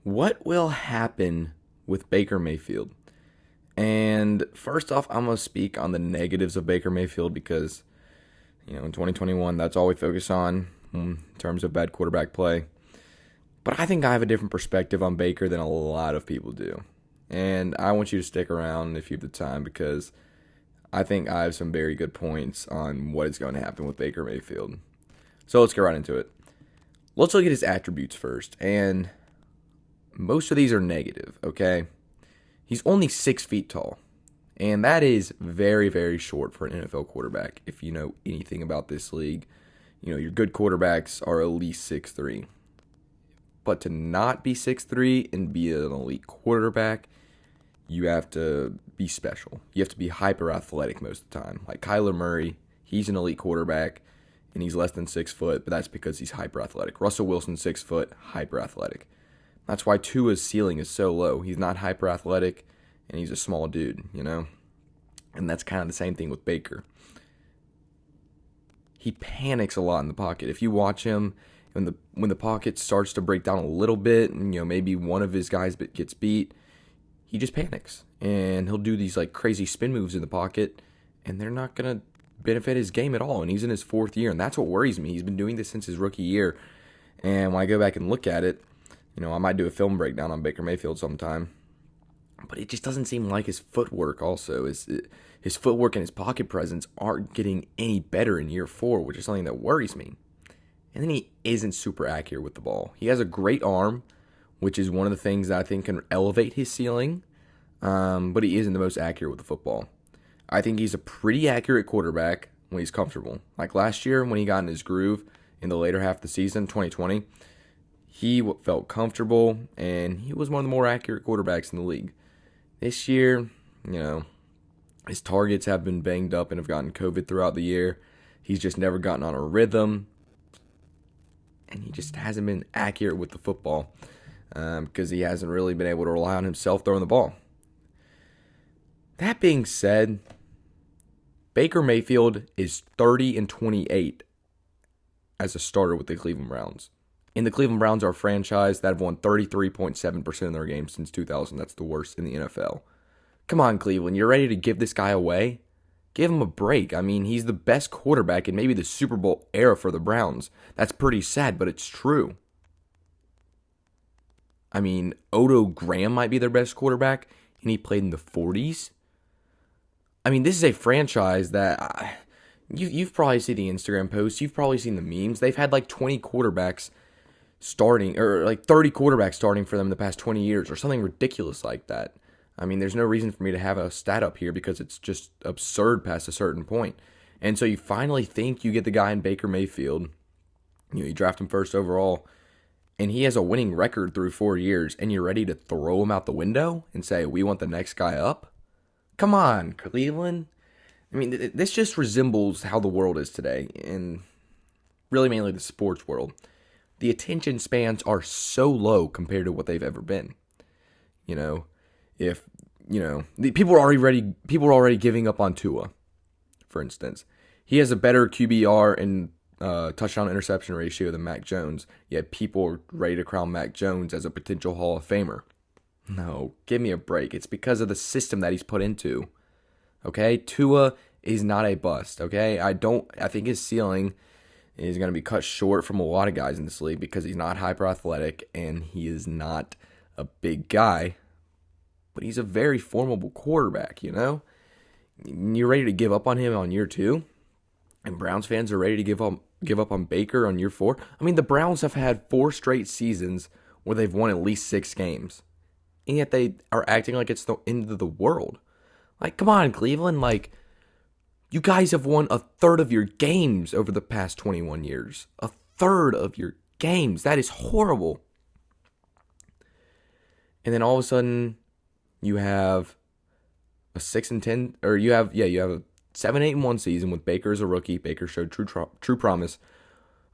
What will happen with Baker Mayfield? And first off, I'm going to speak on the negatives of Baker Mayfield because, in 2021, that's all we focus on in terms of bad quarterback play. But I think I have a different perspective on Baker than a lot of people do. And I want you to stick around if you have the time because I think I have some very good points on what is going to happen with Baker Mayfield. So let's get right into it. Let's look at his attributes first. And most of these are negative, okay? He's only 6 feet tall. And that is very, very short for an NFL quarterback. If you know anything about this league, your good quarterbacks are at least 6'3". But to not be 6'3" and be an elite quarterback, you have to be special. You have to be hyper athletic most of the time. Like Kyler Murray, he's an elite quarterback, and he's less than 6 foot, but that's because he's hyper athletic. Russell Wilson, 6 foot, hyper athletic. That's why Tua's ceiling is so low. He's not hyper athletic, and he's a small dude, And that's kind of the same thing with Baker. He panics a lot in the pocket. If you watch him, when the pocket starts to break down a little bit, and maybe one of his guys gets beat, he just panics. And he'll do these crazy spin moves in the pocket, and they're not going to benefit his game at all. And he's in his 4th year, and that's what worries me. He's been doing this since his rookie year. And when I go back and look at it, I might do a film breakdown on Baker Mayfield sometime. But it just doesn't seem like his footwork also. His footwork and his pocket presence aren't getting any better in year 4, which is something that worries me. And then he isn't super accurate with the ball. He has a great arm, which is one of the things that I think can elevate his ceiling. But he isn't the most accurate with the football. I think he's a pretty accurate quarterback when he's comfortable. Like last year when he got in his groove in the later half of the season, 2020, he felt comfortable, and he was one of the more accurate quarterbacks in the league. This year, his targets have been banged up and have gotten COVID throughout the year. He's just never gotten on a rhythm, and he just hasn't been accurate with the football because he hasn't really been able to rely on himself throwing the ball. That being said, Baker Mayfield is 30-28 as a starter with the Cleveland Browns. And the Cleveland Browns are a franchise that have won 33.7% of their games since 2000. That's the worst in the NFL. Come on, Cleveland. You're ready to give this guy away? Give him a break. I mean, he's the best quarterback in maybe the Super Bowl era for the Browns. That's pretty sad, but it's true. I mean, Odo Graham might be their best quarterback, and he played in the 40s. I mean, this is a franchise that you've probably seen the Instagram posts. You've probably seen the memes. They've had 20 quarterbacks starting, or 30 quarterbacks starting for them in the past 20 years, or something ridiculous like that. I mean, there's no reason for me to have a stat up here because it's just absurd past a certain point. And so you finally think you get the guy in Baker Mayfield. You draft him first overall, and he has a winning record through 4 years, and you're ready to throw him out the window and say, we want the next guy up? Come on, Cleveland. I mean, this just resembles how the world is today, and really mainly the sports world. The attention spans are so low compared to what they've ever been. People are already giving up on Tua, for instance. He has a better QBR and touchdown interception ratio than Mac Jones, yet people are ready to crown Mac Jones as a potential Hall of Famer. No, give me a break. It's because of the system that he's put into. Okay? Tua is not a bust, okay? I think his ceiling is going to be cut short from a lot of guys in this league because he's not hyper athletic and he is not a big guy, but he's a very formidable quarterback, You're ready to give up on him on year 2, and Browns fans are ready to give up on Baker on year 4. I mean, the Browns have had 4 straight seasons where they've won at least 6 games, and yet they are acting like it's the end of the world. Come on, Cleveland, you guys have won a third of your games over the past 21 years. A third of your games. That is horrible. And then all of a sudden, you have a 6-10, or you have a 7-8-1 season with Baker as a rookie. Baker showed true promise.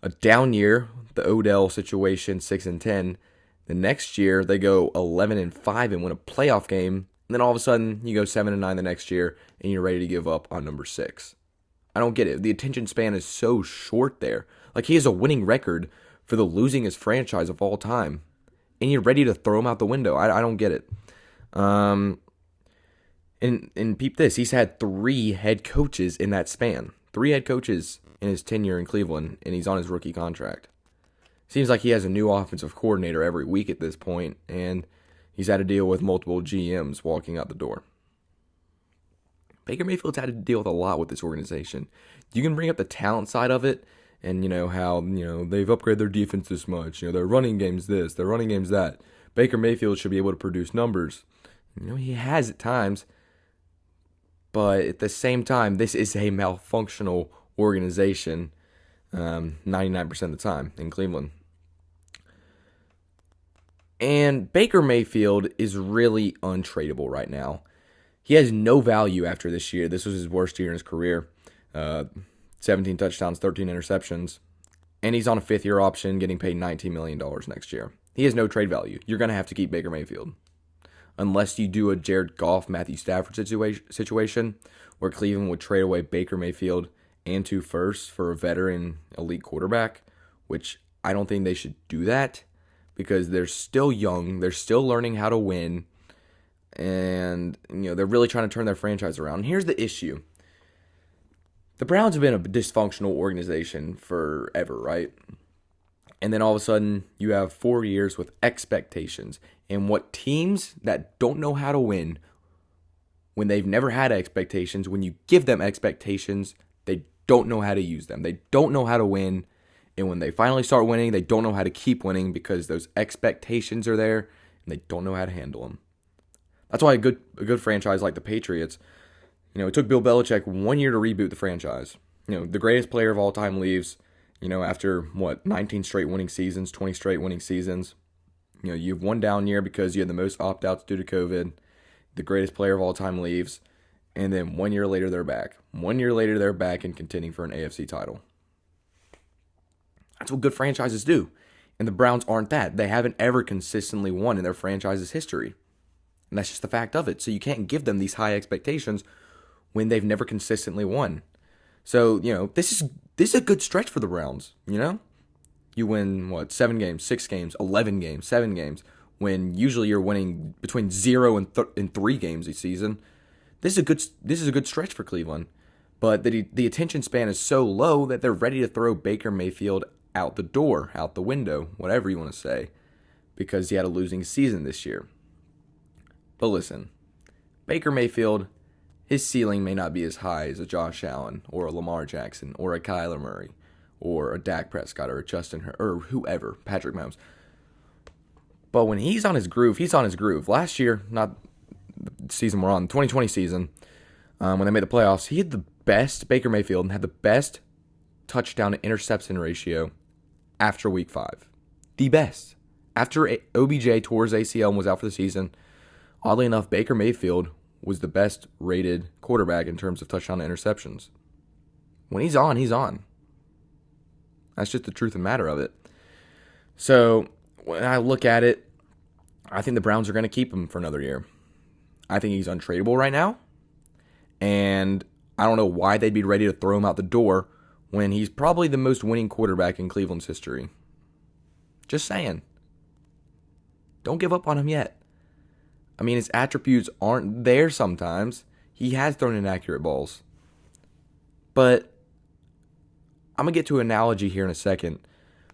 A down year, the Odell situation, 6-10. The next year, they go 11-5 and win a playoff game. And then all of a sudden, you go 7-9 the next year, and you're ready to give up on number 6. I don't get it. The attention span is so short there. He has a winning record for the losingest franchise of all time. and you're ready to throw him out the window. I don't get it. And peep this, he's had 3 head coaches in that span. 3 head coaches in his tenure in Cleveland, and he's on his rookie contract. Seems like he has a new offensive coordinator every week at this point, and he's had to deal with multiple GMs walking out the door. Baker Mayfield's had to deal with a lot with this organization. You can bring up the talent side of it, and how they've upgraded their defense this much. Their running game's this, their running game's that. Baker Mayfield should be able to produce numbers. He has at times, but at the same time, this is a malfunctional organization 99% of the time in Cleveland. And Baker Mayfield is really untradeable right now. He has no value after this year. This was his worst year in his career. 17 touchdowns, 13 interceptions. And he's on a 5th-year option getting paid $19 million next year. He has no trade value. You're going to have to keep Baker Mayfield. Unless you do a Jared Goff, Matthew Stafford situation where Cleveland would trade away Baker Mayfield and 2 firsts for a veteran elite quarterback, which I don't think they should do that because they're still young. They're still learning how to win. And, they're really trying to turn their franchise around. And here's the issue. The Browns have been a dysfunctional organization forever, right? And then all of a sudden, you have 4 years with expectations. And what teams that don't know how to win, when they've never had expectations, when you give them expectations, they don't know how to use them. They don't know how to win. And when they finally start winning, they don't know how to keep winning because those expectations are there and they don't know how to handle them. That's why a good franchise like the Patriots, it took Bill Belichick 1 year to reboot the franchise. The greatest player of all time leaves, after 19 straight winning seasons, 20 straight winning seasons. You have one down year because you had the most opt-outs due to COVID. The greatest player of all time leaves. And then 1 year later, they're back. 1 year later, they're back and contending for an AFC title. That's what good franchises do. And the Browns aren't that. They haven't ever consistently won in their franchise's history. And that's just the fact of it. So you can't give them these high expectations when they've never consistently won. So, this is a good stretch for the Browns, You win, 7 games, 6 games, 11 games, 7 games, when usually you're winning between 0 and 3 games each season. This is a good stretch for Cleveland. But the attention span is so low that they're ready to throw Baker Mayfield out the door, out the window, whatever you want to say, because he had a losing season this year. But listen, Baker Mayfield, his ceiling may not be as high as a Josh Allen or a Lamar Jackson or a Kyler Murray or a Dak Prescott or a Justin or whoever, Patrick Mahomes. But when he's on his groove, he's on his groove. Last year, not the season we're on, the 2020 season, when they made the playoffs, he had the best, Baker Mayfield, had the best touchdown to interception ratio after week 5. The best. After OBJ tore his ACL and was out for the season, oddly enough, Baker Mayfield was the best rated quarterback in terms of touchdown to interceptions. When he's on, he's on. That's just the truth and matter of it. So when I look at it, I think the Browns are going to keep him for another year. I think he's untradeable right now. And I don't know why they'd be ready to throw him out the door when he's probably the most winning quarterback in Cleveland's history. Just saying. Don't give up on him yet. I mean, his attributes aren't there sometimes. He has thrown inaccurate balls. But I'm going to get to an analogy here in a second.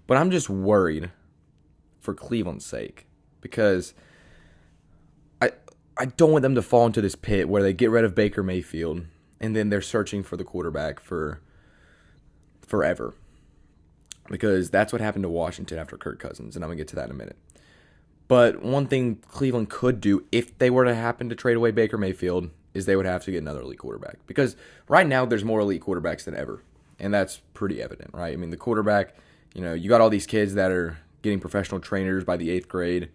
But I'm just worried for Cleveland's sake. Because I don't want them to fall into this pit where they get rid of Baker Mayfield and then they're searching for the quarterback for forever. Because that's what happened to Washington after Kirk Cousins, and I'm going to get to that in a minute. But one thing Cleveland could do if they were to happen to trade away Baker Mayfield is they would have to get another elite quarterback. Because right now there's more elite quarterbacks than ever, and that's pretty evident, right? I mean, the quarterback, you got all these kids that are getting professional trainers by the 8th grade.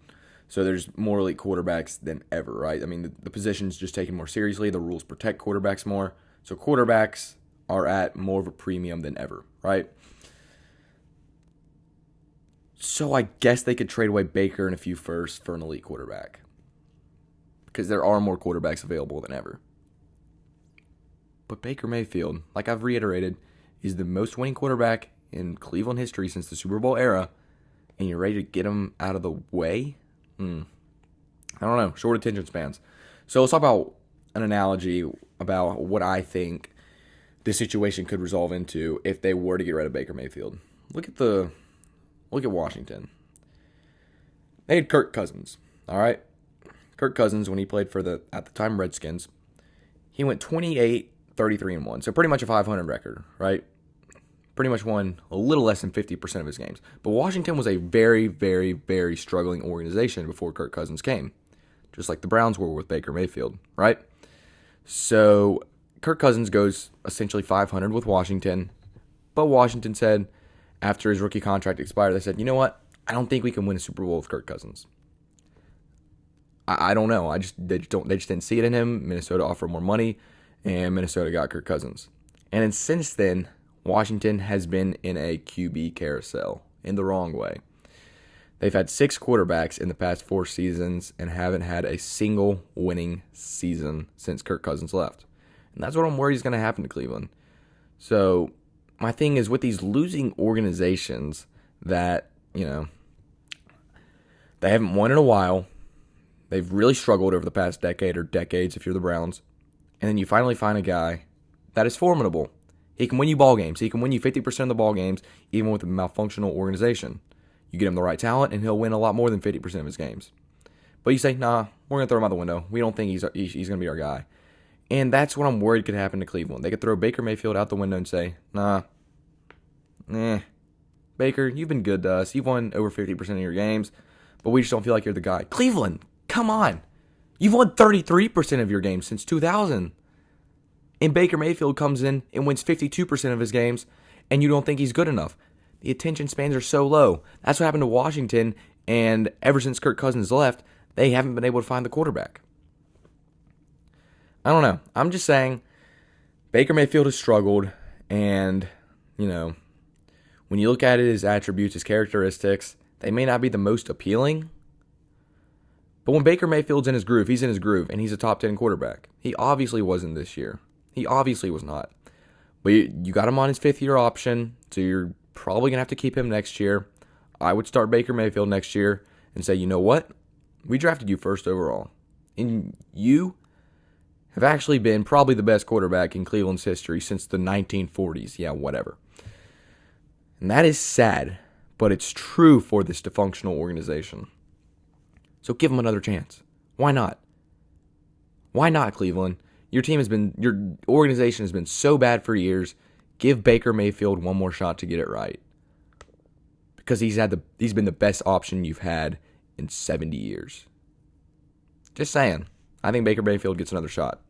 So there's more elite quarterbacks than ever, right? I mean, the position's just taken more seriously. The rules protect quarterbacks more. So quarterbacks are at more of a premium than ever, right? So I guess they could trade away Baker and a few firsts for an elite quarterback. Because there are more quarterbacks available than ever. But Baker Mayfield, like I've reiterated, is the most winning quarterback in Cleveland history since the Super Bowl era. And you're ready to get him out of the way I don't know. Short attention spans. So let's talk about an analogy about what I think this situation could resolve into if they were to get rid of Baker Mayfield. Look at Washington. They had Kirk Cousins. All right, Kirk Cousins, when he played for the at the time Redskins, he went 28, 33-1. So pretty much a 500 record, right? Pretty much won a little less than 50% of his games. But Washington was a very, very, very struggling organization before Kirk Cousins came, just like the Browns were with Baker Mayfield, right? So Kirk Cousins goes essentially 500 with Washington, but Washington said after his rookie contract expired, they said, you know what? I don't think we can win a Super Bowl with Kirk Cousins. I don't know. They just didn't see it in him. Minnesota offered more money, and Minnesota got Kirk Cousins. And since then, Washington has been in a QB carousel in the wrong way. They've had 6 quarterbacks in the past 4 seasons and haven't had a single winning season since Kirk Cousins left. And that's what I'm worried is going to happen to Cleveland. So my thing is with these losing organizations that, they haven't won in a while. They've really struggled over the past decade or decades if you're the Browns. And then you finally find a guy that is formidable. He can win you ball games. He can win you 50% of the ball games, even with a malfunctional organization. You get him the right talent, and he'll win a lot more than 50% of his games. But you say, nah, we're going to throw him out the window. We don't think he's going to be our guy. And that's what I'm worried could happen to Cleveland. They could throw Baker Mayfield out the window and say, Baker, you've been good to us. You've won over 50% of your games, but we just don't feel like you're the guy. Cleveland, come on. You've won 33% of your games since 2000. And Baker Mayfield comes in and wins 52% of his games, and you don't think he's good enough. The attention spans are so low. That's what happened to Washington, and ever since Kirk Cousins left, they haven't been able to find the quarterback. I don't know. I'm just saying Baker Mayfield has struggled, and, when you look at it, his attributes, his characteristics, they may not be the most appealing. But when Baker Mayfield's in his groove, he's in his groove, and he's a top 10 quarterback. He obviously wasn't this year. He obviously was not. But you got him on his 5th-year option, so you're probably going to have to keep him next year. I would start Baker Mayfield next year and say, you know what? We drafted you 1st overall. And you have actually been probably the best quarterback in Cleveland's history since the 1940s. Yeah, whatever. And that is sad, but it's true for this dysfunctional organization. So give him another chance. Why not? Why not, Cleveland? Your organization has been so bad for years. Give Baker Mayfield one more shot to get it right. Because he's been the best option you've had in 70 years. Just saying. I think Baker Mayfield gets another shot.